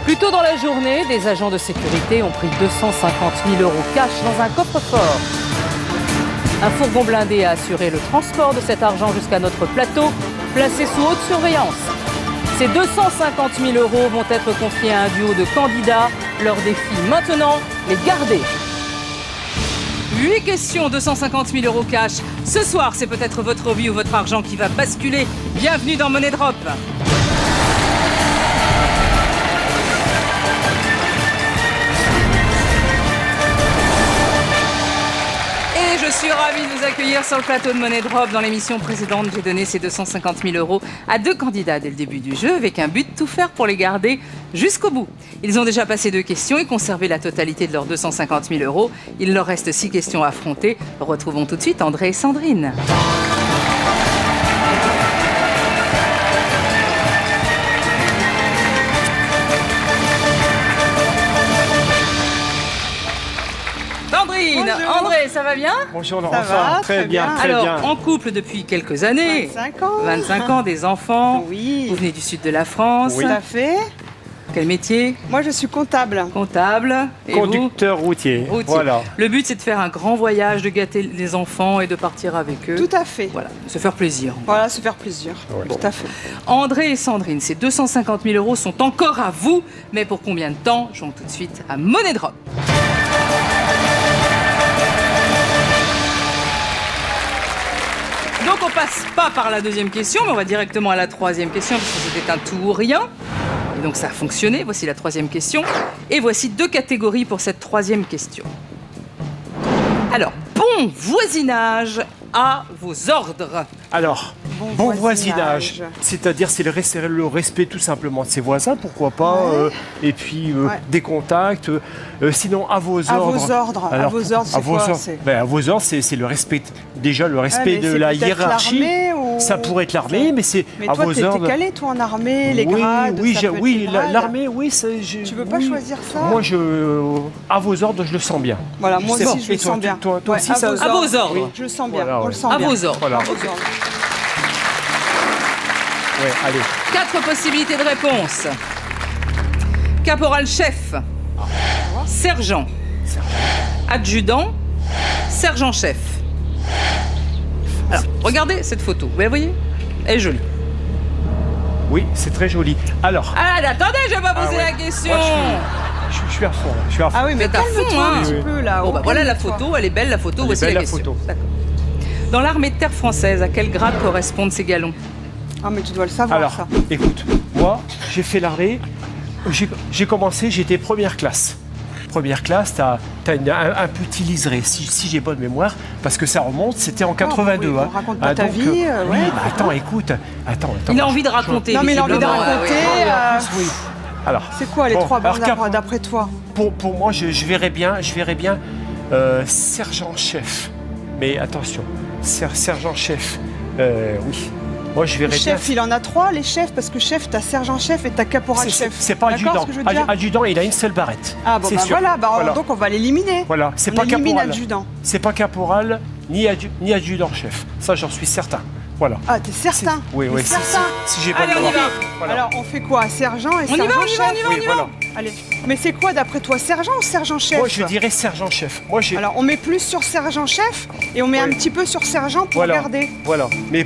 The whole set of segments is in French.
Plus tôt dans la journée, des agents de sécurité ont pris 250 000 € cash dans un coffre-fort. Un fourgon blindé a assuré le transport de cet argent jusqu'à notre plateau, placé sous haute surveillance. Ces 250 000 € vont être confiés à un duo de candidats. Leur défi maintenant, les garder. 8 questions, 250 000 € cash. Ce soir, c'est peut-être votre vie ou votre argent qui va basculer. Bienvenue dans Money Drop. Je suis ravie de vous accueillir sur le plateau de Money Drop. Dans l'émission précédente, j'ai donné ces 250 000 € à 2 candidats dès le début du jeu, avec un but de tout faire pour les garder jusqu'au bout. Ils ont déjà passé 2 questions et conservé la totalité de leurs 250 000 €. Il leur reste 6 questions à affronter. Retrouvons tout de suite André et Sandrine. Bonjour. André, ça va bien? Bonjour Ça Laurent, va, très bien. Alors, en couple depuis quelques années. 25 ans. 25 ans, des enfants. Oui. Vous venez du sud de la France. Tout à fait. Quel métier? Moi, je suis comptable. Comptable. Et vous? Conducteur routier. Routier. Voilà. Le but, c'est de faire un grand voyage, de gâter les enfants et de partir avec eux. Tout à fait. Voilà, se faire plaisir. Voilà, se faire plaisir. Ouais. Tout à fait. André et Sandrine, ces 250 000 € sont encore à vous. Mais pour combien de temps? Jouons tout de suite à Money Drop. Donc on passe pas par la deuxième question, mais on va directement à la troisième question, parce que c'était un tout ou rien. Et donc ça a fonctionné. Voici la troisième question. Et voici 2 catégories pour cette troisième question. Alors, bon voisinage à vos ordres. Alors, bon voisinage, c'est-à-dire c'est le respect tout simplement de ses voisins, pourquoi pas, Ouais. et puis Ouais. des contacts. Sinon, à vos À ordres. vos ordres. À vos ordres, c'est quoi? À vos ordres, c'est le respect. Déjà, le respect mais de c'est la peut-être hiérarchie. l'armée ou- Ça pourrait être l'armée, mais c'est Mais à toi, vos t'es ordres. calé, toi, en armée, les oui, grades. oui, ça peut être les grades. l'armée, oui. Tu veux pas oui. choisir ça? Moi, à vos ordres, je le sens bien. Voilà, moi sais aussi, pas. je le Et toi, sens bien. toi Ouais, aussi, à ça- vos À vos ordres. Oui. Je le sens bien. Voilà, On ouais. le sent À bien. vos ordres. Voilà. À vos ordres. Ouais, allez. 4 possibilités de réponse. Caporal-chef, sergent, adjudant, sergent-chef. Alors, regardez cette photo. Vous la voyez? Elle est jolie. Oui, c'est très joli. Alors, Ah, attendez, je vais pas poser ouais. la question. Moi, je suis à fond. Là. Je suis à fond. Ah oui, mais Vous êtes à fond, calme-toi hein. un petit Oui. peu, là. Bon, bah voilà la Calme-toi. photo. Elle est belle, la photo. Elle est Voici belle, la la question. photo. D'accord. Dans l'armée de terre française, à quel grade correspondent ces galons? Ah, mais tu dois le savoir, Alors, ça. écoute, moi, j'ai fait l'armée. J'ai commencé, j'étais première classe. Première classe, t'as un petit liseré, si j'ai bonne mémoire, parce que ça remonte, c'était en 82. oui, hein. on raconte pas ta donc, vie, oui, ouais. mais attends, écoute, attends. Il a envie de raconter. Non, mais il a envie de visiblement. raconter. Oui. Alors, C'est quoi les bon, 3 alors, bandes d'après toi? pour moi, je verrais bien sergent-chef. Mais attention, sergent-chef, oui. Moi, je Le verrais bien. chef, il en a 3, les chefs, parce que chef, t'as sergent-chef et t'as caporal-chef. C'est pas D'accord, adjudant. ce que je veux dire? Adjudant, il a une seule barrette. Ah bon, C'est bah sûr. voilà, Voilà. donc on va l'éliminer. Voilà, c'est On pas élimine caporal. adjudant. C'est pas caporal, ni adjudant-chef. Ça, j'en suis certain. Voilà. Ah, t'es certain? Oui, T'es oui. certain? Si j'ai pas Allez, de on y droit. va. Voilà. Alors, on fait quoi? Sergent et On y va, sergent-chef? on y va. Oui, voilà. Allez. Mais c'est quoi d'après toi? Sergent ou sergent-chef? Moi, je dirais sergent-chef. Moi, j'ai. Alors, on met plus sur sergent-chef et on met un Oui. petit peu sur sergent pour Voilà. garder. Voilà. Mais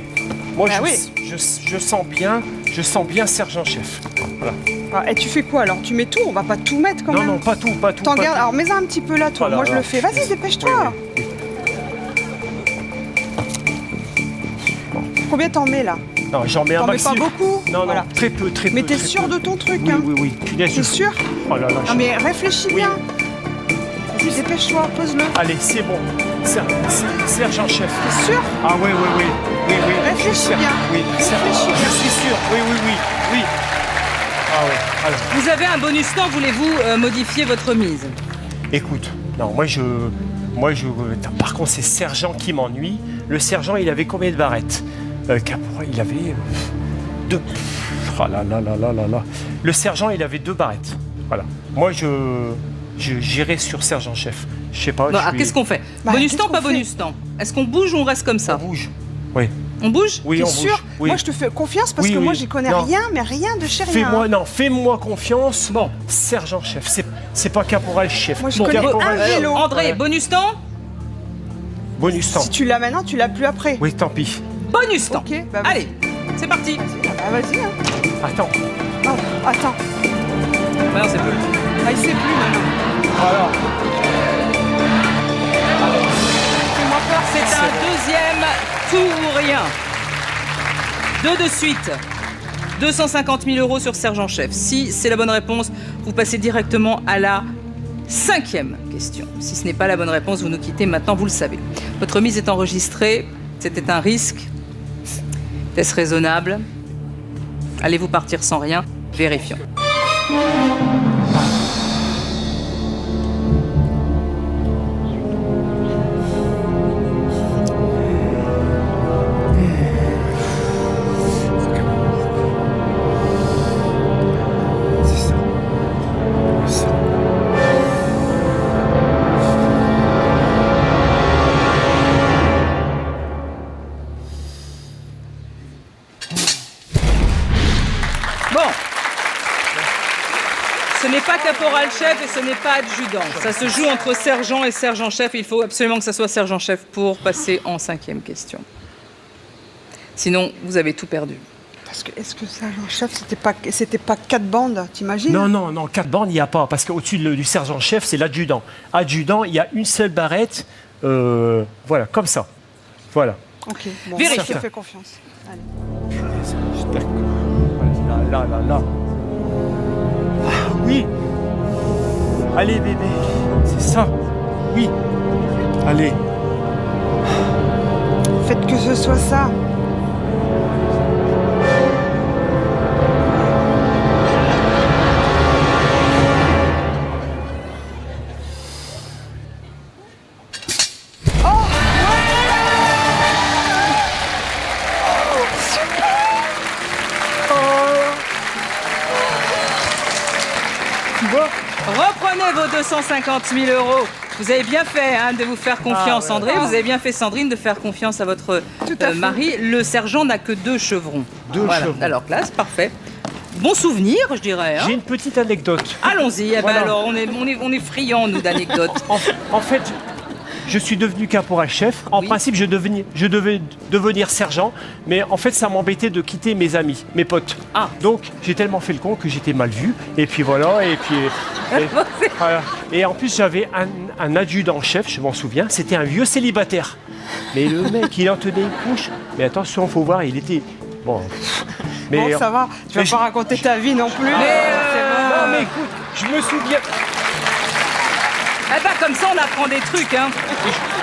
moi, Bah je sens bien sergent-chef. Voilà. Ah, et tu fais quoi alors? Tu mets tout? On va pas tout mettre quand Non, même. non, pas tout. T'en pas gardes. tout. Alors, mets-en un petit peu là, toi. Voilà, Moi, je le voilà. fais. Vas-y, dépêche-toi. Oui, Combien t'en mets là? Non, j'en mets un T'en mets pas maximum. beaucoup? Non, Voilà. non, très peu. Mais t'es très sûr peu. de ton truc, Oui, hein? oui, oui. Punaise, T'es sûr? Oh là là. Non, mais réfléchis Oui. bien. Vas-y, dépêche-toi, pose-le. Allez, c'est bon. Sergent-chef. T'es sûr? Ah oui. Réfléchis Je suis sûr. bien. Oui, Réfléchis bien. je suis sûr. Oui. Ah ouais. Alors, Vous avez un bonus temps. Voulez-vous modifier votre mise? écoute, non, par contre, c'est sergent qui m'ennuie. Le sergent, il avait combien de barrettes? Caporal, il avait 2. Oh là là là là là là. Le sergent, il avait 2 barrettes. Voilà. Moi, j'irai sur sergent-chef. Je sais pas. Bon, alors, qu'est-ce qu'on fait? Bah, Bonus qu'est-ce temps, qu'on pas fait bonus temps. Est-ce qu'on bouge ou on reste comme ça? bouge? Oui. On bouge? Oui, T'es on sûr? bouge. Oui. Moi, je te fais confiance parce Oui, que oui. moi, j'y connais Non. rien, mais rien de chez rien. Fais-moi confiance. Bon. Sergent-chef, c'est pas caporal-chef. Moi, je connais Caporal- un vélo. André, Ouais. bonus temps? Bonus temps. Si tu l'as maintenant, tu l'as plus après. Oui, tant pis. Bonus temps. Ok, bah vas-y. Allez, c'est parti. Ah, vas-y. Hein. Attends. Oh, attends. Bah non, c'est plus. Ah, il sait plus maintenant. Voilà. Fais-moi peur. C'est un deuxième tout ou rien. Deux de suite. 250 000 euros sur sergent-chef. Si c'est la bonne réponse, vous passez directement à la 5e question. Si ce n'est pas la bonne réponse, vous nous quittez maintenant, vous le savez. Votre mise est enregistrée. C'était un risque. Est-ce raisonnable? Allez-vous partir sans rien? Vérifions. C'est ça. C'est ça. Bon. Ce n'est pas caporal-chef et ce n'est pas adjudant. Ça se joue entre sergent et sergent-chef. Il faut absolument que ça soit sergent-chef pour passer en 5e question. Sinon, vous avez tout perdu. Parce que, est-ce que sergent-chef, c'était pas 4 bandes, t'imagines? Non, 4 bandes, il n'y a pas. Parce qu'au-dessus du sergent-chef, c'est l'adjudant. Adjudant, il y a une seule barrette. Voilà, comme ça. Voilà. Ok, bon, Vérifions. je te fais confiance. Allez. D'accord. Là. Ah, oui. Allez, bébé. C'est ça. Oui. Allez. Faites que ce soit ça. Reprenez vos 250 000 euros. Vous avez bien fait hein, de vous faire confiance, Ah, ouais. André. Vous avez bien fait, Sandrine, de faire confiance à votre Tout à fait. mari. Le sergent n'a que 2 chevrons. Deux chevrons. Alors, classe, parfait. Bon souvenir, je dirais. hein. J'ai une petite anecdote. Allons-y. Eh ben Voilà. alors, on est friands, nous, d'anecdotes. En fait, je suis devenu caporal-chef. En Oui. principe, je devais devenir sergent. Mais en fait, ça m'embêtait de quitter mes amis, mes potes. Ah. Donc, j'ai tellement fait le con que j'étais mal vu. Et puis voilà. Et puis. Voilà. Et en plus, j'avais un adjudant-chef, je m'en souviens. C'était un vieux célibataire. Mais le mec, il en tenait une couche. Mais attention, faut voir, il était. Bon. Mais, Bon, ça va. Tu vas mais pas raconter ta vie non plus. Non, mais écoute, je me souviens. Eh ben, comme ça, on apprend des trucs. Hein.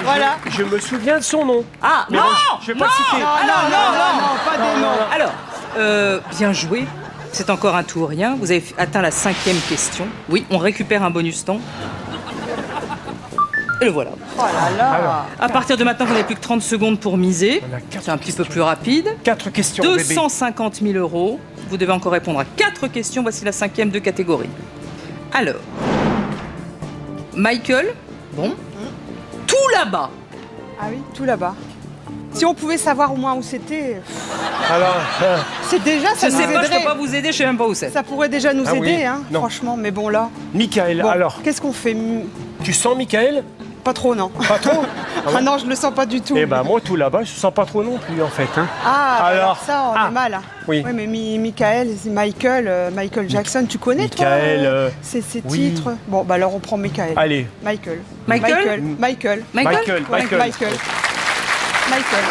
Voilà. Je me souviens de son nom. Ah, Mais non, bon, je vais pas le citer. Non, pas des noms. Alors, bien joué. C'est encore un tout ou rien. Vous avez atteint la 5e question. Oui, on récupère un bonus temps. Et le voilà. Oh là là. Alors. À partir de maintenant, vous n'avez plus que 30 secondes pour miser. On a 4 C'est un petit peu questions. plus rapide. 4 questions, bébé. 250 000 euros. Vous devez encore répondre à 4 questions. Voici la 5e de catégorie. Alors, Michael, bon, tout là-bas. Ah oui, tout là-bas. Si on pouvait savoir au moins où c'était, Alors, c'est déjà, ça Je nous sais pas, je aiderait. peux pas vous aider, je sais même pas où c'est. Ça pourrait déjà nous Ah oui, aider, hein, non. franchement. Mais bon, là. Michael, Bon, alors, qu'est-ce qu'on fait? tu sens Michael? Pas trop, non. Pas trop? Ah non, je le sens pas du tout. Eh ben moi, tout là-bas, je sens pas trop non plus, en fait. Hein. Ah, bah Alors, alors ça, on ah, est mal. oui. mais Michael, c'est Michael Jackson, tu connais Michael, toi ces oui. titres? Bon, bah alors on prend Michael. Allez, Michael. Michael Michael. Michael. Michael.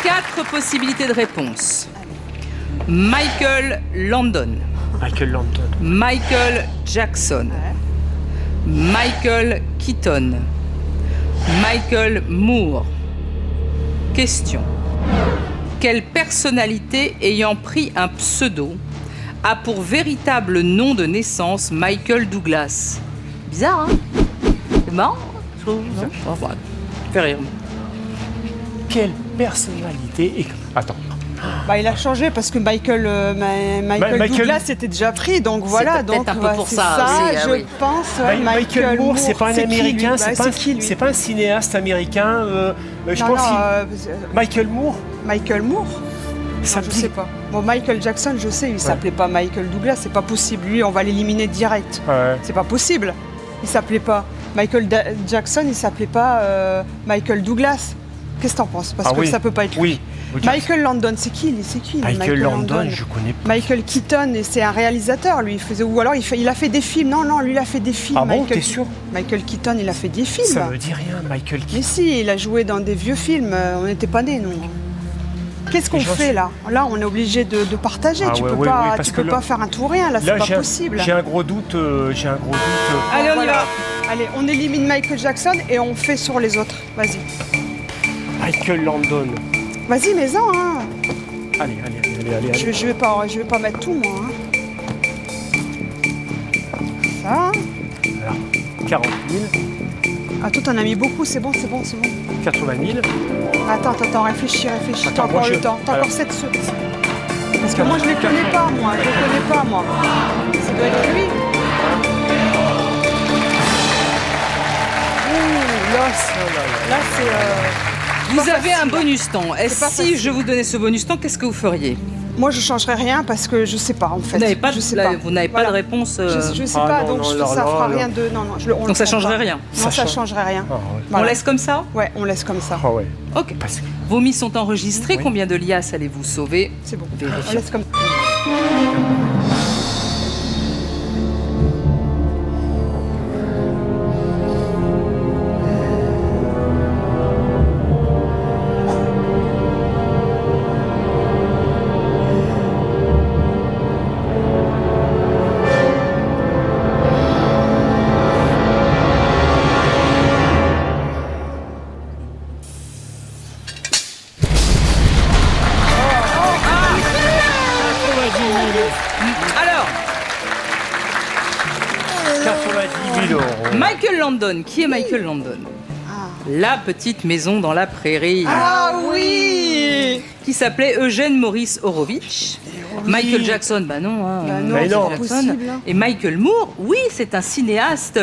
4 possibilités de réponse. Michael Landon, Michael Landon. Michael Jackson, Michael Keaton, Michael Moore. Question. Quelle personnalité ayant pris un pseudo a pour véritable nom de naissance Michael Douglas? Bizarre, hein? C'est marrant, je trouve. Non, enfin, fait rire. Quelle personnalité. Attends. Bah, il a changé parce que Michael Douglas était déjà pris, donc voilà. peut-être Donc un peu pour c'est ça aussi, je oui. pense. Ouais, Michael Moore, c'est pas un qui, Américain, lui c'est pas un cinéaste américain. Je Non, pense non, Michael Moore. Michael Moore. Ça Non, me je dit- sais pas. Bon, Michael Jackson, je sais, il s'appelait pas Michael Douglas, c'est pas possible. Lui, on va l'éliminer direct. Ouais. C'est pas possible. Il s'appelait pas Jackson, il s'appelait pas Michael Douglas. Qu'est-ce que t'en penses? Parce que ça peut pas être lui. Oui. Michael Landon, c'est qui lui? Michael Landon, je connais pas. Michael Keaton, et c'est un réalisateur, lui. Ou alors il a fait des films. Non, lui, il a fait des films. Ah bon, Michael, t'es sûr? Michael Keaton, il a fait des films. Ça me dit rien, Michael Mais Keaton. si, il a joué dans des vieux films. On n'était pas nés, nous. Qu'est-ce qu'on Mais j'en fait là? Là, on est obligé de partager. Ah tu ouais, peux ouais, pas, ouais, parce tu que peux là- pas faire un tout ou rien. Là, c'est Là, pas possible. j'ai un gros doute. Allez, on y Voilà. va. Allez, on élimine Michael Jackson et on fait sur les autres. Vas-y. Michael Landon. Vas-y, mets-en. Hein. Allez. Je vais pas mettre tout, moi. Hein. Ça. Alors, 40 000, Ah, toi, t'en as mis beaucoup. C'est bon. 80 000. Attends, réfléchis. T'as Attends, encore moi, le je- temps. T'as alors- encore 7 secondes. Parce que moi, je les connais pas, moi. Ça doit être lui. Ouh, là, c'est... Vous avez un bonus temps. C'est pas Si facile. je vous donnais ce bonus temps, qu'est-ce que vous feriez? Moi, je changerais rien parce que je sais pas, en fait. Vous n'avez pas, je sais pas. vous n'avez pas Voilà. de réponse. Je sais Ah pas, non, donc non, ça là, fera là. rien de... Non, on Donc le ça prend changerait pas. rien. Non, ça changerait rien. Ah ouais. Voilà. On laisse comme ça? Ouais, on laisse comme ça. Ah ouais. Ok. Parce que- Vos mises sont enregistrées. Oui. Combien de liasses allez-vous sauver? C'est bon. Vérifions. On laisse comme ça. Alors, 90 000 euros. Michael Landon. Qui est Michael Landon? La petite maison dans la prairie. Ah oui! Qui s'appelait Eugène Maurice Horowitz. Michael Jackson, bah non. Hein, Bah non, Mais non. c'est pas Jackson. possible. Hein. Et Michael Moore, oui, c'est un cinéaste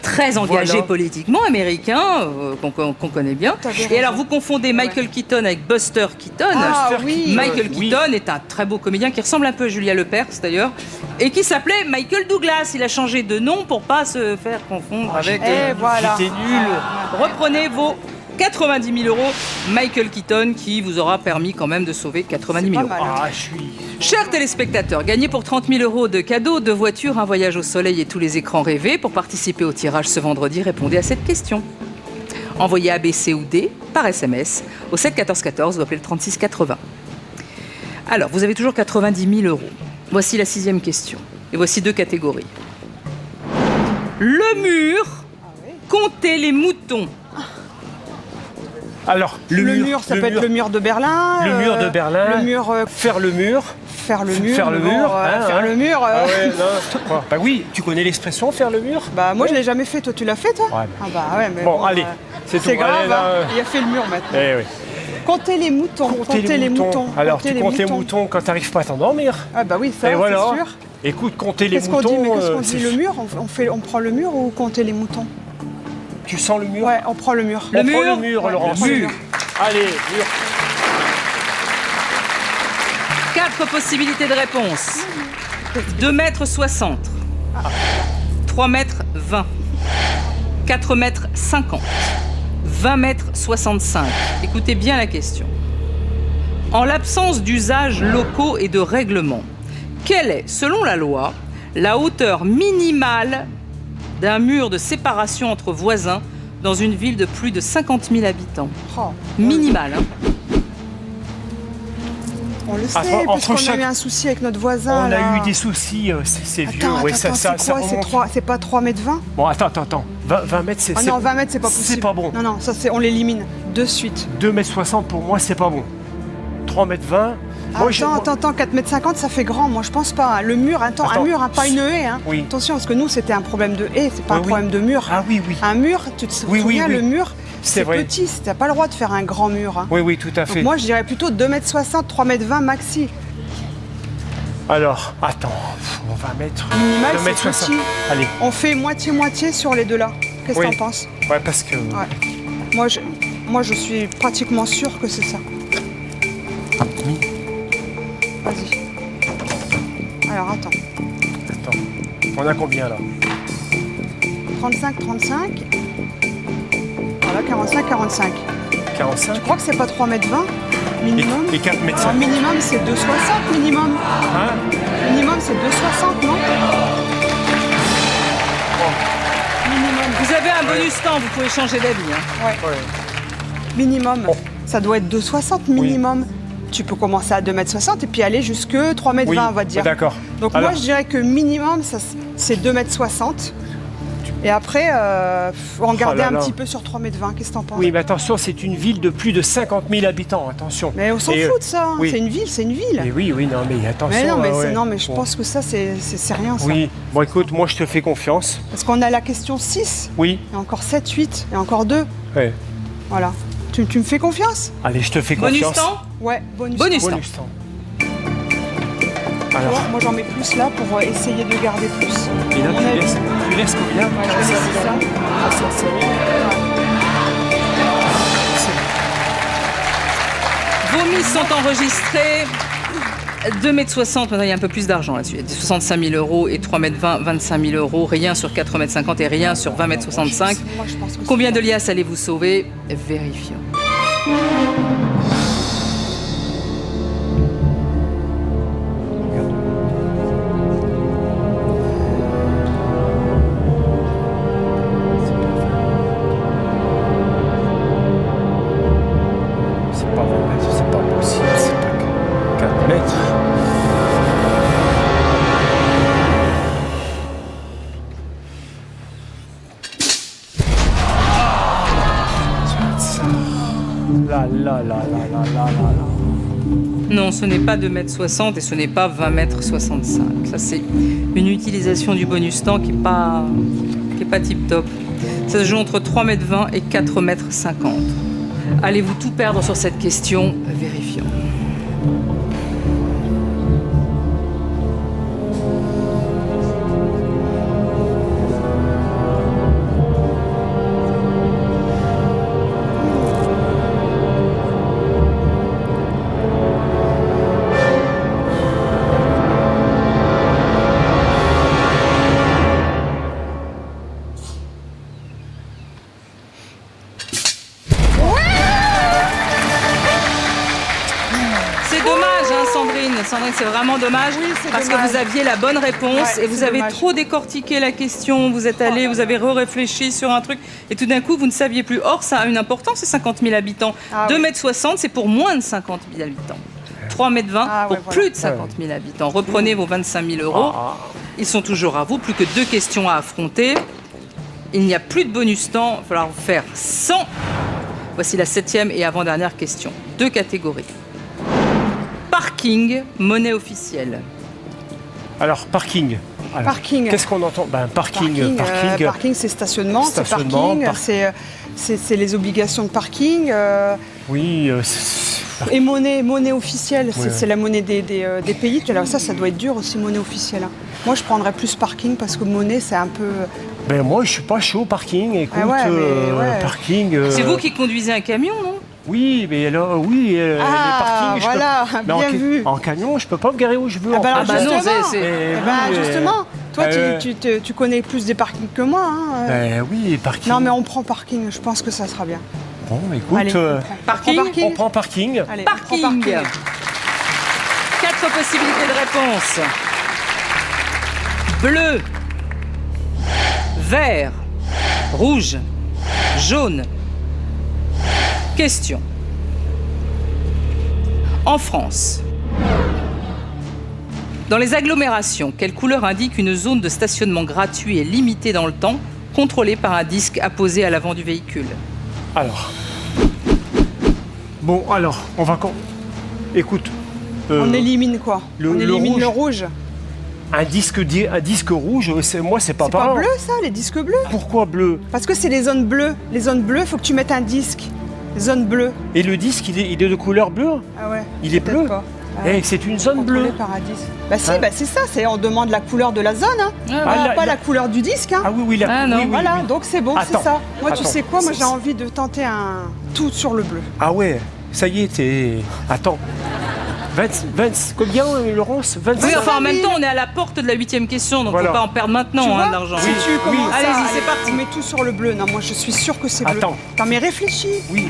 très engagé Voilà. politiquement, américain, qu'on connaît bien. T'avais Et raison. alors, vous confondez Michael Keaton avec Buster Keaton. Ah Buster oui! Michael Oui. Keaton est un très beau comédien qui ressemble un peu à Julia Lepers d'ailleurs, et qui s'appelait Michael Douglas. Il a changé de nom pour pas se faire confondre avec. Et voilà. J'étais nul. Reprenez vos 90 000 euros. Michael Keaton qui vous aura permis quand même de sauver 90 000 euros. pas mal. Ah, je suis... Chers téléspectateurs, gagnez pour 30 000 euros de cadeaux, 2 voitures, un voyage au soleil et tous les écrans rêvés. Pour participer au tirage ce vendredi, répondez à cette question. Envoyez A, B, C ou D par SMS au 7 14 14 ou appelez le 36 80. Alors, vous avez toujours 90 000 euros. Voici la 6e question. Et voici 2 catégories. Le mur, comptez les moutons. Alors, Le mur, ça peut être le mur de Berlin. Le mur de Berlin. Le mur... Faire le mur. faire le mur. Faire le bon, mur. Hein, faire hein. le mur. Ah ouais, non. Quoi. Bah oui, tu connais l'expression faire le mur? Bah moi je l'ai jamais fait, toi tu l'as fait toi? Ouais. Ah bah ouais mais Bon, allez, c'est tout. grave, Allez, là, hein. Il a fait le mur maintenant. Eh oui. Comptez les moutons, comptez les moutons. Alors, comptez tu comptes les moutons quand t'arrives pas à t'endormir. Ah bah oui, ça Et voilà. c'est sûr. Écoute, compter les Qu'est-ce qu'on dit? moutons. Mais qu'est-ce qu'on c'est- dit? Le mur, on prend le mur ou compter les moutons? Tu sens le mur? Ouais, on prend le mur. On prend mur le mur, Ouais, Laurence. on prend le mur. Allez, mur. 4 possibilités de réponse. 2,60 m. 3,20 m. 4,50 m. 20,65 m. Écoutez bien la question. En l'absence d'usages locaux et de règlements, quelle est, selon la loi, la hauteur minimale d'un mur de séparation entre voisins dans une ville de plus de 50 000 habitants? Oh, Minimale, hein. on le sait, Entre parce qu'on a chaque- eu un souci avec notre voisin. On là. a eu des soucis, c'est vieux. Attends, ouais, attends, ça c'est quoi? C'est remonte. 3, c'est pas 3,20 m? Bon, attends. 20 mètres, c'est Ah non, 20 mètres, c'est pas possible. C'est pas bon. Non, ça c'est, on l'élimine de suite. 2,60 m pour moi, c'est pas bon. 3,20 m. Attends, 4,50 m, ça fait grand, moi je pense pas. Hein. Le mur, un Attends. mur, hein, pas une haie. Hein. Oui. Attention, parce que nous c'était un problème de haie, c'est pas Oui, un oui. problème de mur. Ah oui. Un mur, tu te Oui, souviens, oui. le mur, c'est vrai. petit, t'as pas le droit de faire un grand mur. Hein. Oui, oui, tout à fait. Donc moi, je dirais plutôt 2,60 m, 3,20 m maxi. Alors, attends, on va mettre Minimal, 2 c'est mètres 60. petit. Allez, On fait moitié-moitié sur les deux là. Qu'est-ce que Oui. t'en penses? ouais, parce que... Ouais. Moi, je suis pratiquement sûre que c'est ça. Oui. Vas-y. Alors, attends. Attends, on a combien là? 35, 35. Voilà, 45, 45. 45 Je crois que c'est pas 3,20 m minimum. et 4 mètres Alors, 50. minimum, c'est 2,60 minimum. Hein? Minimum, c'est 2,60, non? Minimum. Vous avez un bonus temps, vous pouvez changer d'avis. Hein. Ouais. Ouais. Minimum. Bon. Ça doit être 2,60 minimum. Tu peux commencer à 2,60 m et puis aller jusque 3,20 m, Oui, on va dire. d'accord. Donc Alors, moi, je dirais que minimum, ça, c'est 2,60 m. Et après, faut en garder là un là. petit peu sur 3,20 m. Qu'est-ce que t'en penses? Oui, mais attention, c'est une ville de plus de 50 000 habitants, attention. Mais on s'en Et, fout de ça. Hein. oui. C'est une ville, c'est une ville. Et oui, non, mais attention. Mais non, mais, ouais. non, mais je Bon. pense que ça, c'est rien, ça. Oui, bon, écoute, moi, je te fais confiance. Parce qu'on a la question 6, Oui, et encore 7, 8, et encore 2. ouais. Voilà. Tu me fais confiance? Allez, je te fais Bonus confiance. temps. Ouais, bonus. Bonus. Bonus temps. Tu Alors, vois, moi, j'en mets plus là pour essayer de garder plus. et là, On a- tu laisses combien? Ouais, je vais laisser ça. Vos mises sont enregistrées. 2,60 m, maintenant il y a un peu plus d'argent là-dessus. Il y a 65 000 euros et 3,20 m, 25 000 euros. Rien sur 4,50 m et rien sur 20,65 m. Moi, je pense que Combien de liasses allez-vous sauver? Vérifions. C'est pas 20 mètres, c'est pas possible, c'est pas 4 mètres. Là, là, là, là, là, là, là. Non, ce n'est pas 2,60 m et ce n'est pas 20,65 m. Ça, c'est une utilisation du bonus temps qui n'est pas tip top. Ça se joue entre 3,20 m et 4,50 m. Allez-vous tout perdre sur cette question? Vérifions. C'est dommage, hein, Sandrine. Sandrine, c'est vraiment dommage. Oui, c'est parce dommage. que vous aviez la bonne réponse Ouais, et vous c'est avez dommage. trop décortiqué la question. Vous êtes allé, vous avez réfléchi sur un truc et tout d'un coup, vous ne saviez plus. Or, ça a une importance, c'est 50 000 habitants. Ah 2,60 m, c'est pour moins de 50 000 habitants. 3,20 m Ah pour ouais, voilà. plus de 50 000 habitants. Reprenez vos 25 000 euros. Ils sont toujours à vous. Plus que 2 questions à affronter. Il n'y a plus de bonus temps. Il va falloir vous faire 100. Voici la 7e et avant-dernière question. 2 catégories. Parking, monnaie officielle. Alors, parking. Alors, Parking. Qu'est-ce qu'on entend? Ben, parking. Parking, c'est stationnement, Stationnement, c'est parking, c'est les obligations de parking. Oui, Et monnaie officielle, Ouais. c'est la monnaie des pays. Alors ça doit être dur aussi, monnaie officielle. Hein. Moi, je prendrais plus parking parce que monnaie, c'est un peu... ben moi, je suis pas chaud parking. Écoute, Ah ouais, mais ouais. parking. C'est vous qui conduisez un camion, non? Oui, mais là, oui, les parkings. voilà, mais en, bien vu. En camion, je peux pas me garer où je veux. Ah en bah, fait. alors, bah non, justement, c'est- Eh ben, justement, toi, euh, tu connais plus des parkings que moi. Hein. Ben oui, parking. Non, mais on prend parking, je pense que ça sera bien. Bon, écoute, Allez, on prend. Parking. On prend on prend parking. Allez, on prend Parking. parking. 4 possibilités de réponse. Bleu, vert, rouge, jaune. Question. En France, dans les agglomérations, quelle couleur indique une zone de stationnement gratuit et limitée dans le temps, contrôlée par un disque apposé à l'avant du véhicule? Alors. Bon, alors, on va... Écoute. On élimine quoi? le On élimine rouge. le rouge. Un disque rouge, moi, c'est pas C'est pas pareil. bleu, ça, les disques bleus? Pourquoi bleu? Parce que c'est les zones bleues. Les zones bleues, il faut que tu mettes un disque. Zone bleue. Et le disque, il est de couleur bleue? Ah ouais. Il est peut-être bleu? pas. Eh, c'est une zone bleue. Contrôlé par un disque. Bah si, Hein? bah c'est ça, on demande la couleur de la zone, hein. Pas la couleur du disque, hein. Ah oui, oui, là. Ah non. oui, oui, Voilà, oui. donc c'est bon, c'est Attends, ça. Moi, tu attends. sais quoi, moi C'est- j'ai envie de tenter un tout sur le bleu. Ah ouais, ça y est, t'es... Attends. 20, combien, Laurence? 25 Oui, enfin en 000. même temps, on est à la porte de la 8e question, donc Voilà. faut pas en perdre maintenant, Tu hein, vois, d'argent. si tu commences à- Allez-y, c'est parti. On met tout sur le bleu. Non, moi je suis sûre que c'est bleu. Attends. Attends, mais réfléchis. Oui,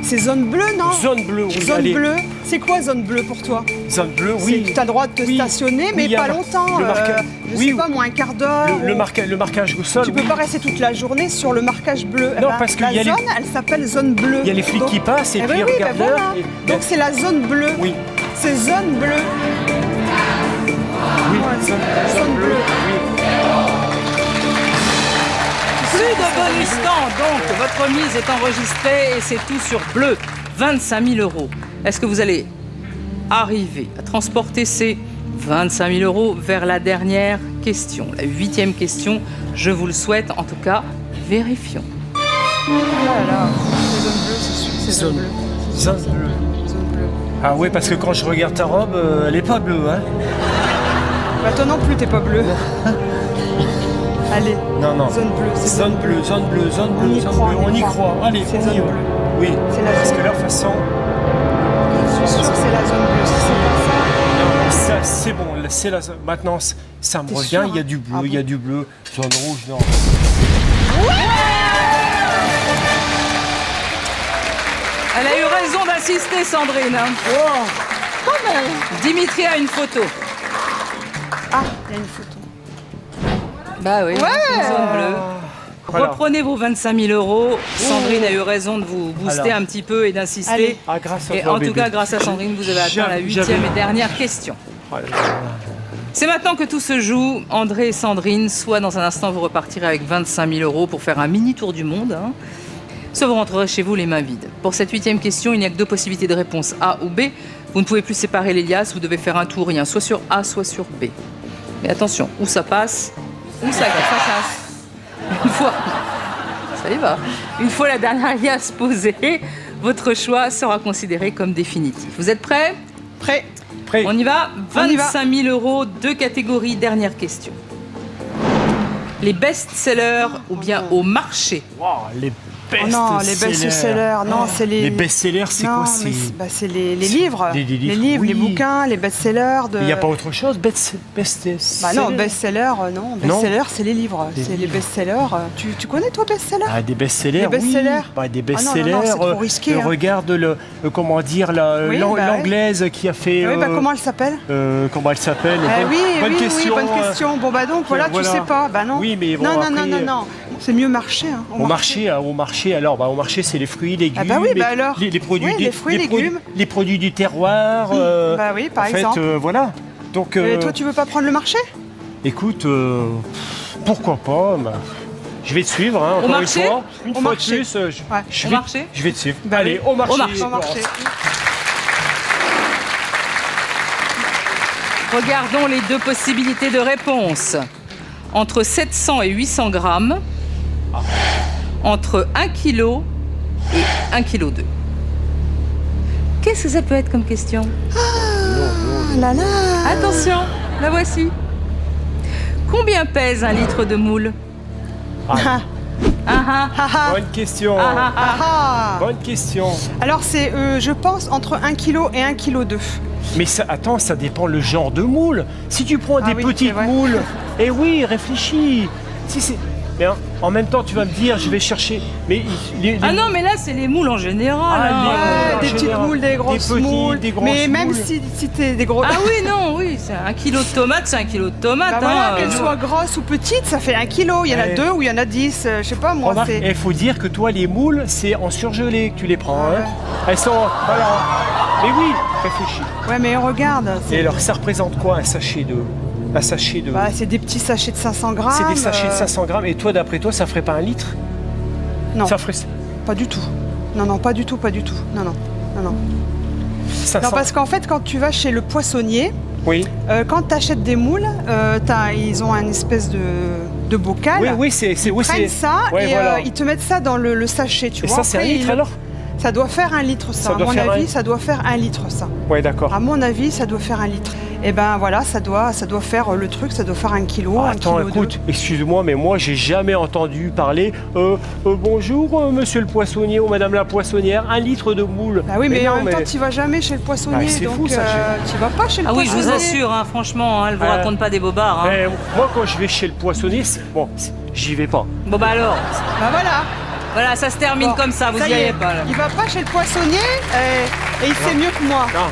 C'est zone bleue, non? zone bleue, oui, Zone allez. bleue. C'est quoi zone bleue pour toi? Zone bleue, oui. Tu as le droit de te Oui. stationner, mais Oui, il y a pas le- longtemps. le marquage. Je Oui, sais pas, moins un quart d'heure. Le ou- marquage au sol, Tu peux oui. pas rester toute la journée sur le marquage bleu. Non, parce qu'il la y a les- zone, elle s'appelle zone bleue. Il y a les flics Donc- qui passent et Eh puis ben ils oui, ben regardent l'heure. voilà. et- Donc c'est la zone bleue. Oui, C'est zone bleue. oui, Ouais, zone zone bleue, bleue. oui. Plus de bonus temps, donc votre mise est enregistrée et c'est tout sur bleu. 25 000 euros. Est-ce que vous allez arriver à transporter ces 25 000 euros vers la dernière question, la 8e question? Je vous le souhaite, en tout cas, vérifions. Oh là là, c'est zone bleue, c'est sûr. C'est zone Zone- bleue. Zone bleue. Zone bleue. Ah oui, parce que quand je regarde ta robe, elle est pas bleue, hein. Bah toi non plus, t'es pas bleu. Allez, Non, non. zone bleue, c'est Zone bleue, zone bleue, zone On bleue, y zone croit, bleue. On y croit. Allez, C'est on zone y va. bleue. Oui, C'est la parce zone que là, de toute façon, Je suis sûre que c'est la zone bleue. Si c'est pas ça, ça, c'est bon. là, C'est la zone. Maintenant, ça me T'es revient. sûr, Il y a hein? du bleu, Ah il y a bon du bleu. Zone rouge, non. Elle a eu raison d'insister, Sandrine. hein. quand même. Dimitri a une photo. Ah, il y a une photo. Bah oui, c'est une zone bleue. Voilà. Reprenez vos 25 000 euros. Sandrine a eu raison de vous booster Alors. un petit peu et d'insister. Allez. Ah, grâce à Et toi, en tout bébé. cas, grâce à Sandrine, vous avez atteint la 8e J'avais- et dernière question. Oh là là. C'est maintenant que tout se joue. André et Sandrine, soit dans un instant vous repartirez avec 25 000 euros pour faire un mini tour du monde, hein, soit vous rentrerez chez vous les mains vides. Pour cette 8e question, il n'y a que 2 possibilités de réponse, A ou B. Vous ne pouvez plus séparer les liasses, vous devez faire un tout ou rien, soit sur A, soit sur B. Mais attention, où ça passe, où ça casse. Une fois, ça y va. Une fois la dernière liasse posée, votre choix sera considéré comme définitif. Vous êtes prêts? Prêt. Prêt. On y va. On y va. 25 000 euros, 2 catégories. Dernière question. Les best-sellers ou bien au marché? Wow, les Oh non, les best-sellers. Non, c'est les. Les best-sellers, c'est Non, quoi? mais c'est les livres. Les livres, les oui. bouquins, les best-sellers. Il n'y a pas autre chose? Best-sellers? Bah non, best-seller, non. Best-seller, c'est les livres. Les C'est les livres. best-sellers. Tu connais toi best-seller? Ah, des best-sellers, Des best-sellers. oui. Bah, des Ah non, non, non, best-sellers. c'est trop risqué, hein. Regarde comment dire, Oui, bah ouais. l'anglaise qui a fait. Oui, bah comment elle s'appelle? Comment elle s'appelle? Oui, bonne oui, question. oui, bonne question. Bon bah donc voilà, voilà. tu sais pas. Bah non. Oui, mais bon, non, non, après, non, non, non. C'est mieux marché. Hein, Au marché, alors, au marché, c'est les fruits, légumes, Ah bah oui, bah alors. les produits, Oui, les fruits, légumes. les produits du terroir. Bah oui, par en fait, exemple. voilà. Donc, Et toi, tu veux pas prendre le marché? écoute, pourquoi pas bah, je vais te suivre, hein, encore marché une fois. Une Au fois de marché. plus, je Au vais, marché je vais te suivre. Bah Allez, oui. au marché. Au marché. Au marché. Regardons les 2 possibilités de réponse. Entre 700 et 800 grammes, entre 1 kg et 1 kg 2. Qu'est-ce que ça peut être comme question? Ah là là. Attention, la voici. Combien pèse un litre de moule? Ah Ah ah. ah ah. Bonne question. Ah ah ah. Ah. Bonne question. Alors c'est, je pense, entre 1 kg et 1 kg 2. Mais ça, attends, ça dépend le genre de moule. Si tu prends Ah des oui, petites c'est vrai. moules, eh oui, réfléchis. Si c'est, mais hein, en même temps, tu vas me dire, je vais chercher. Mais Ah non, mais là, c'est les moules en général. Ah, hein. les- Ouais, en des petites général, moules, des grosses des petites, moules. des grosses mais même moules. si t'es des gros. Ah oui, non, oui, c'est 1 kg de tomates, c'est 1 kg de tomates. Bah voilà, hein. qu'elles soient grosses ou petites, ça fait 1 kg. Il y en a Ouais. 2 ou il y en a 10. Je sais pas moi. remarque, C'est. il faut dire que toi, les moules, c'est en surgelé que tu les prends. Ouais. Hein. Elles sont, voilà. Mais oui, réfléchis. Ouais, mais regarde. Et alors, ça représente quoi un sachet de Bah, c'est des petits sachets de 500 grammes. C'est des sachets de 500 grammes. Et toi, d'après toi, ça ferait pas un litre? Non, Ça ferait pas du tout. Non, pas du tout, pas du tout. Non. 500. Non, parce qu'en fait, quand tu vas chez le poissonnier, Oui. Quand tu achètes des moules, ils ont une espèce de bocal. Oui, c'est... Ils prennent ça Ouais, et voilà. ils te mettent ça dans le sachet, tu Et vois. ça, c'est un Après, litre alors? Ça doit faire 1 litre, ça. Ça À doit mon faire avis, un- ça doit faire 1 litre, ça. Ouais, d'accord. À mon avis, ça doit faire 1 litre. Et ben voilà, ça doit faire le truc, ça doit faire 1 kilo, Ah, 1 attends, kilo écoute, excuse-moi, mais moi, j'ai jamais entendu parler bonjour, monsieur le poissonnier ou madame la poissonnière, 1 litre de moule. Ah oui, mais non, en même temps, tu vas jamais chez le poissonnier, Ah, c'est donc fou, ça, tu vas pas chez le Ah oui, je poissonnier. vous assure, hein, franchement, hein, elle vous raconte pas des bobards. Hein. Moi, quand je vais chez le poissonnier, j'y vais pas. Bon bah alors, Bah voilà. voilà, ça se termine Bon, comme ça, vous ça y y est, allez pas. Là. Il va pas chez le poissonnier et il sait mieux que moi. Non.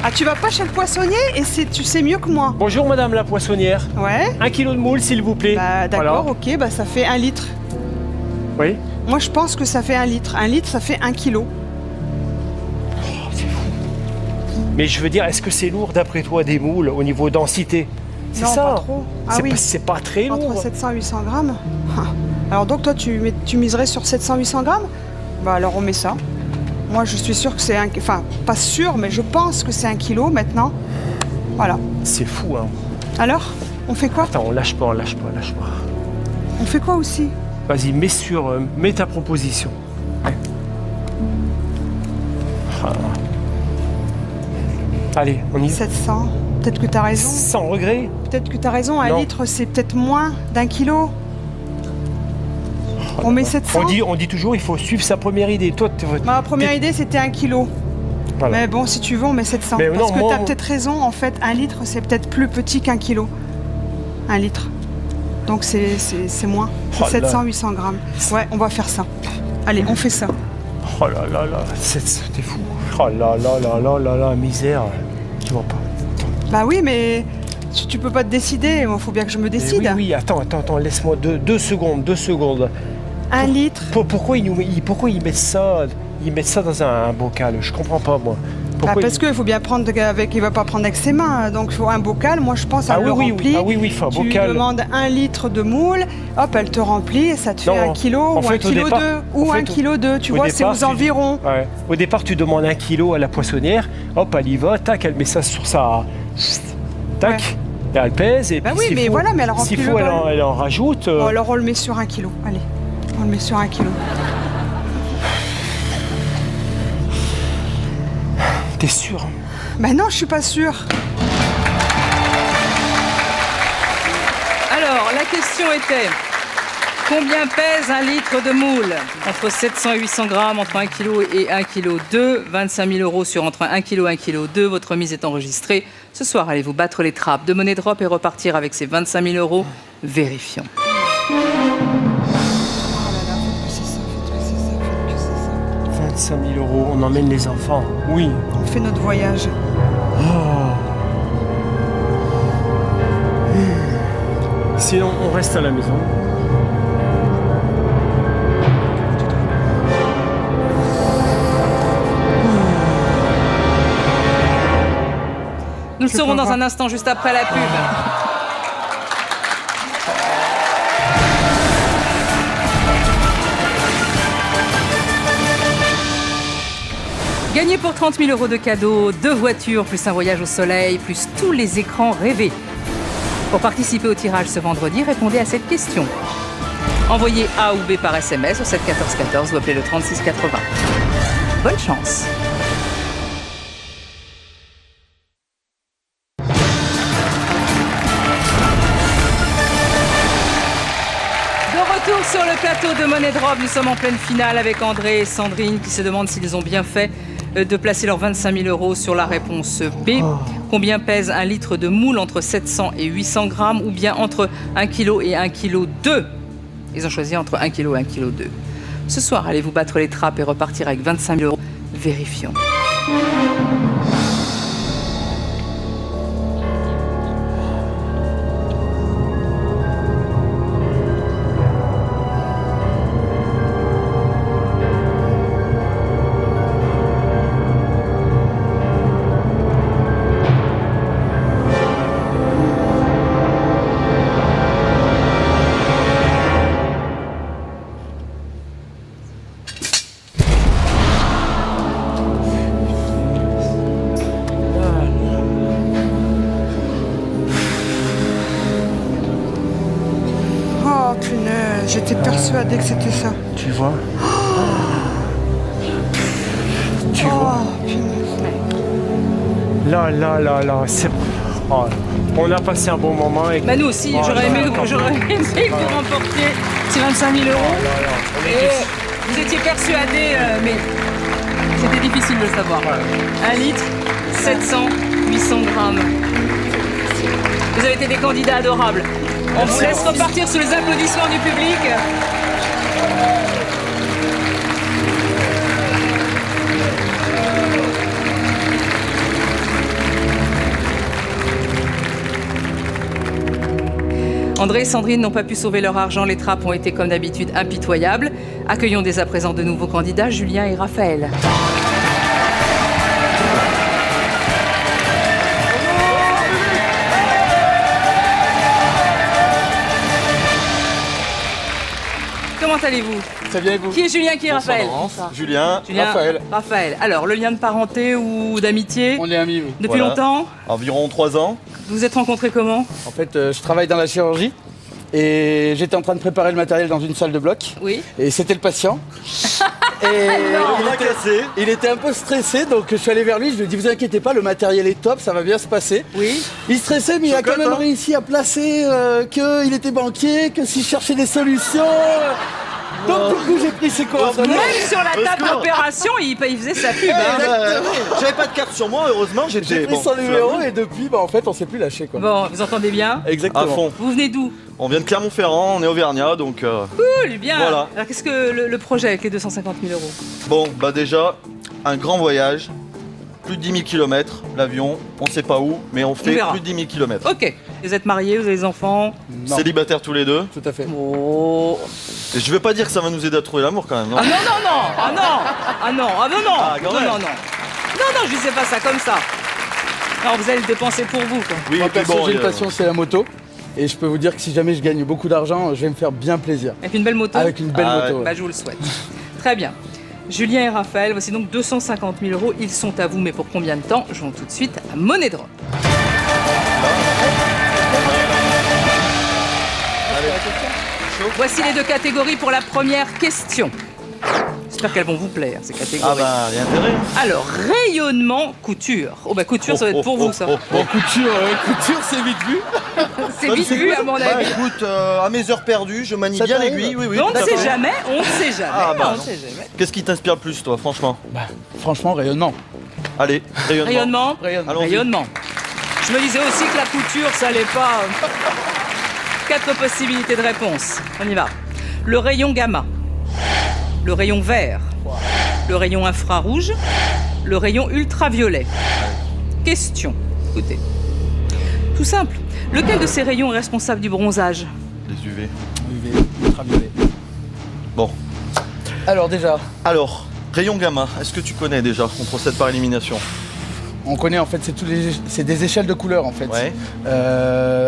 Ah, tu vas pas chez le poissonnier et tu sais mieux que moi. Bonjour, madame la poissonnière. Ouais. 1 kilo de moule, s'il vous plaît. Bah d'accord, Voilà. ok, bah ça fait 1 litre. Oui. Moi je pense que ça fait 1 litre. 1 litre, ça fait 1 kilo. Mais je veux dire, est-ce que c'est lourd d'après toi des moules au niveau densité? C'est Non, ça. pas trop. Ah oui. C'est pas très lourd. Entre 700 et 800 grammes. Ah. Alors donc toi tu miserais sur 700-800 grammes? Bah alors on met ça. Moi je suis sûre que c'est enfin pas sûr, mais je pense que c'est 1 kilo maintenant. Voilà. C'est fou, hein. Alors, on fait quoi? Attends, on lâche pas. On fait quoi aussi? Vas-y, mets ta proposition. Ouais. Ah. Allez, on y va. 700. Peut-être que tu as raison. Sans regret. Peut-être que tu as raison. 1 Non. litre, c'est peut-être moins d'1 kilo. On met 700. On dit toujours, il faut suivre sa première idée. Toi, Ma première idée, c'était 1 kilo. Voilà. Mais bon, si tu veux, on met 700. Mais Parce non, que moi, tu as peut-être raison. En fait, 1 litre, c'est peut-être plus petit qu'1 kilo. 1 litre. Donc c'est moins. C'est Oh là. 700-800 grammes. Ouais, on va faire ça. Allez, on fait ça. Oh là là là, t'es fou. Oh là là là là là là, misère. Tu vois pas. Bah oui, mais tu peux pas te décider. Il faut bien que je me Mais décide. oui, attends, laisse-moi 2 secondes. 1 litre. Pourquoi ils mettent ça? Ils mettent ça dans un bocal. Je comprends pas, moi. Bah, Pourquoi parce qu'il faut bien prendre avec. Il va pas prendre avec ses mains. Donc il faut un bocal. Moi, je pense à le remplir. Ah oui, faut un Tu bocal. demandes 1 litre de moule. Hop, elle te remplit et ça te fait Non, 1 kilo en ou fait, 1 au kilo départ- 2 en ou fait, 1 kilo 2. Tu au vois, c'est départ, aux environs. Ouais. Au départ, tu demandes 1 kilo à la poissonnière. Hop, elle y va. Tac, elle met ça sur sa. Tac. Ouais. Et elle pèse. Et Bah puis, oui, s'il mais faut- voilà, mais elle remplit s'il le faut, bol. elle en rajoute. Bon, alors on le met sur 1 kilo. Allez, on le met sur 1 kilo. T'es sûr? Bah non, je suis pas sûre. Alors, la question était, combien pèse 1 litre de moule? Entre 700 et 800 grammes, entre 1 kg et 1 kg 2, 25 000 euros sur entre 1 kg et 1 kg 2. Votre mise est enregistrée. Ce soir, allez-vous battre les trappes de Money Drop et repartir avec ces 25 000 euros? Vérifions. Oh là là, faites que c'est ça, faites que c'est ça, faites que c'est ça. 25 000 euros, on emmène les enfants. Oui. On fait notre voyage. Sinon, on reste à la maison. Nous le Je saurons peux dans voir. un instant, juste après la pub. Gagnez pour 30 000 euros de cadeaux, 2 voitures, plus un voyage au soleil, plus tous les écrans rêvés. Pour participer au tirage ce vendredi, répondez à cette question. Envoyez A ou B par SMS au 7 14 14 ou appelez le 36 80. Bonne chance. De retour sur le plateau de Money Drop, nous sommes en pleine finale avec André et Sandrine qui se demandent s'ils ont bien fait de placer leurs 25 000 euros sur la réponse B. Combien pèse 1 litre de moule? Entre 700 et 800 grammes ou bien entre 1 kg et 1 kg 2? Ils ont choisi entre 1 kg et 1 kg 2. Ce soir, allez-vous battre les trappes et repartir avec 25 000 euros? Vérifions. j'étais persuadée que c'était ça. Tu vois? Tu vois? Oh, punaise. Là, c'est... Oh, on a passé un bon moment. Et... Bah nous aussi, Oh, j'aurais aimé là, que vous remportiez ces 25 000 euros. on Et était- vous étiez persuadé, mais c'était difficile de le savoir. 1 litre, 700, 800 grammes. Vous avez été des candidats adorables. On vous laisse repartir sous les applaudissements du public. André et Sandrine n'ont pas pu sauver leur argent. Les trappes ont été comme d'habitude impitoyables. Accueillons dès à présent de nouveaux candidats, Julien et Raphaël. Comment allez-vous? Très bien et vous? Qui est Julien, qui est Raphaël? Julien, Julien, Raphaël. Raphaël. Alors, le lien de parenté ou d'amitié? On est amis, oui. Depuis Voilà. longtemps? Environ 3 ans. Vous vous êtes rencontrés comment? En fait, je travaille dans la chirurgie et j'étais en train de préparer le matériel dans une salle de bloc. Oui. Et c'était le patient. Et On a cassé. il était un peu stressé, donc je suis allé vers lui, je lui ai dit vous inquiétez pas, le matériel est top, ça va bien se passer. Oui. Il stressait, mais il a quand même hein. réussi à placer qu'il était banquier, que s'il cherchait des solutions. Donc du coup j'ai pris ses coordonnées. Même sur la table secours. d'opération, il faisait sa pub. hein. J'avais pas de carte sur moi, heureusement, J'ai j'étais pris son numéro et depuis, en fait, on s'est plus lâché quoi. Bon, vous entendez bien? Exactement. à fond. Vous venez d'où? On vient de Clermont-Ferrand, on est auvergnat, donc Cool, bien. Voilà. Alors, qu'est-ce que le projet avec les 250 000 euros? bon, bah déjà, un grand voyage, plus de 10 000 km, l'avion, on sait pas où, mais on fait verra. plus de 10 000 km. Ok. Vous êtes mariés, vous avez des enfants? Non, Célibataires tous les deux. tout à fait. Oh. Et je veux pas dire que ça va nous aider à trouver l'amour quand même, non? Ah non, non, non! Ah non! Ah non! Ah non, non! Ah, quand non, même. non, non! Non, non, je disais pas ça comme ça. Non, vous allez le dépenser pour vous, quoi. Oui, Moi et puis perso, bon, j'ai une passion, c'est la moto. Et je peux vous dire que si jamais je gagne beaucoup d'argent, je vais me faire bien plaisir. Avec une belle moto? Avec une belle Ah moto. ouais. Bah, je vous le souhaite. Très bien. Julien et Raphaël, voici donc 250 000 euros. Ils sont à vous, mais pour combien de temps? Jouons tout de suite à Monnaie de Rock. Voici les deux catégories pour la première question. J'espère qu'elles vont vous plaire, ces catégories. Ah bah, il y a intérêt. Alors, rayonnement, couture. Oh bah couture, ça va être pour vous, ça. Bon, couture, c'est vite vu. C'est vite vu, à mon Bah avis. écoute, à mes heures perdues, je manie Ça bien t'arrive l'aiguille, oui, oui. Mais on tout ne à sait fait. jamais, on ne sait jamais. Ah bah on ne non. sait jamais. Qu'est-ce qui t'inspire le plus, toi, franchement? Franchement, rayonnement. Allez, rayonnement. Rayonnement. Allons-y. Rayonnement. Je me disais aussi que la couture, ça allait pas. 4 possibilités de réponse. On y va. Le rayon gamma. Le rayon vert. Le rayon infrarouge. Le rayon ultraviolet. Question. Écoutez. Tout simple. Lequel de ces rayons est responsable du bronzage? Les UV. UV, ultraviolet. Bon. Alors déjà, Alors, rayon gamma, est-ce que tu connais déjà? On procède par élimination. on connaît en fait, c'est des échelles de couleurs en fait. Ouais.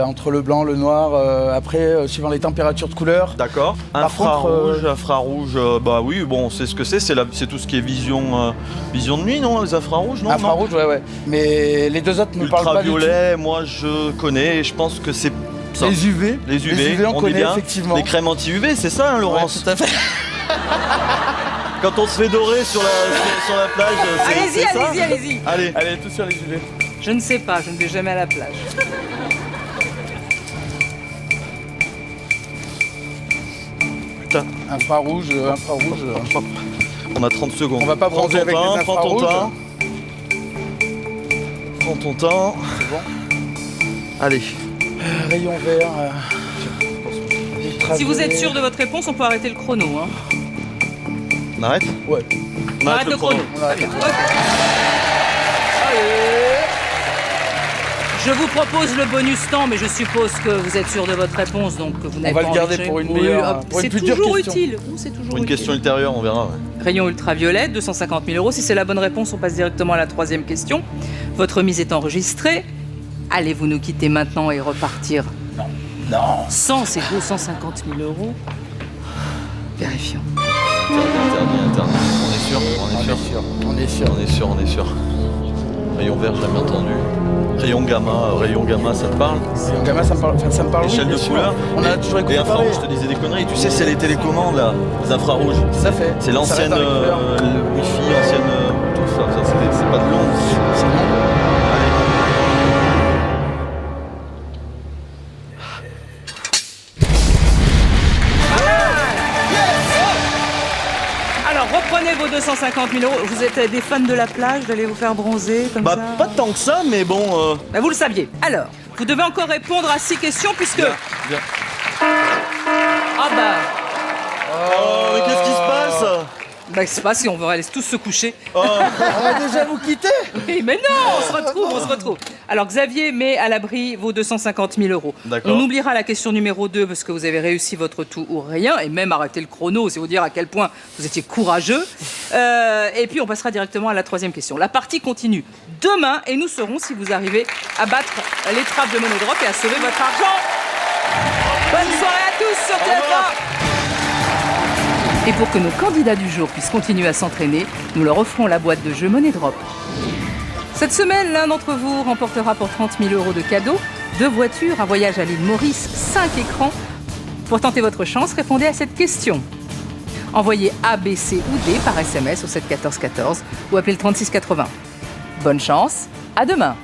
Entre le blanc, le noir, après, suivant les températures de couleur. D'accord. Par contre, Infrarouge, bah oui, bon, on sait ce que c'est. C'est tout ce qui est vision de nuit, non? Les infrarouges, non? Infrarouge, ouais. Mais les deux autres ne Non. parlent pas du tout. Ultraviolet, moi je connais et je pense que c'est ça. Les UV. Les UV, Les UV, on dit connaît bien. effectivement. Les crèmes anti-UV, c'est ça, hein, Ouais, Laurence? tout à fait. Quand on se fait dorer sur la plage, Allez-y, c'est ça? allez-y, allez-y. Allez. Allez, tout sur les UV. Je ne sais pas, je ne vais jamais à la plage. Putain, Infrarouge. on a 30 secondes. On va pas Prends bronzer ton avec temps, les prends ton infrarouges. temps. Prends ton temps. Allez. Rayon vert. Si vous êtes sûr de votre réponse, on peut arrêter le chrono. Hein. On arrête? Ouais. On Arrête le chrono. On arrête. Ok. Allez. Je vous propose le bonus temps, mais je suppose que vous êtes sûr de votre réponse, donc vous n'avez va pas le garder envie de- pour une Oui, meilleure, hop, pour une c'est plus dure toujours question. utile. C'est toujours Pour une utile. question ultérieure, on verra. Ouais. Rayon ultraviolet, 250 000 euros. Si c'est la bonne réponse, on passe directement à la troisième question. Votre mise est enregistrée. Allez-vous nous quitter maintenant et repartir Non. sans ces 250 000 euros? Vérifions. Interdit. On est sûr? On est sûr. On est sûr. Rayon vert, j'ai jamais entendu. Rayon gamma, ça te parle? Le gamin, ça me parle, enfin, ça me parle. oui, Échelle bien de sûr. couleur. On a toujours écouté Et parler. infrarouge, je te disais des conneries. Tu sais, c'est les télécommandes, là, les infrarouges. Ça fait. C'est Ça l'ancienne reste dans les couleurs. le Wi-Fi, ancienne. Tout ça, c'est pas de l'onde. C'est bon. Alors, reprenez vos 250 000 euros. Vous êtes des fans de la plage, d'aller vous faire bronzer comme Bah, ça pas tant que ça, mais bon. Bah, vous le saviez. Alors, vous devez encore répondre à 6 questions puisque... Bien. Ah bah... Oh, mais qu'est-ce qui se passe? Bah, c'est pas si on va aller tous se coucher. On va déjà vous quitter. Oui, mais non, on se retrouve. Alors, Xavier met à l'abri vos 250 000 euros. D'accord. On oubliera la question numéro 2 parce que vous avez réussi votre tout ou rien et même arrêté le chrono, c'est vous dire à quel point vous étiez courageux. Et puis, on passera directement à la 3e question. La partie continue demain et nous saurons si vous arrivez à battre l'étrave de Monodrop et à sauver votre argent. Bonne soirée à tous sur TF1. Et pour que nos candidats du jour puissent continuer à s'entraîner, nous leur offrons la boîte de jeu Money Drop. Cette semaine, l'un d'entre vous remportera pour 30 000 euros de cadeaux 2 voitures, un voyage à l'île Maurice, 5 écrans. Pour tenter votre chance, répondez à cette question. Envoyez A, B, C ou D par SMS au 7 14 14 ou appelez le 36 80. Bonne chance, à demain.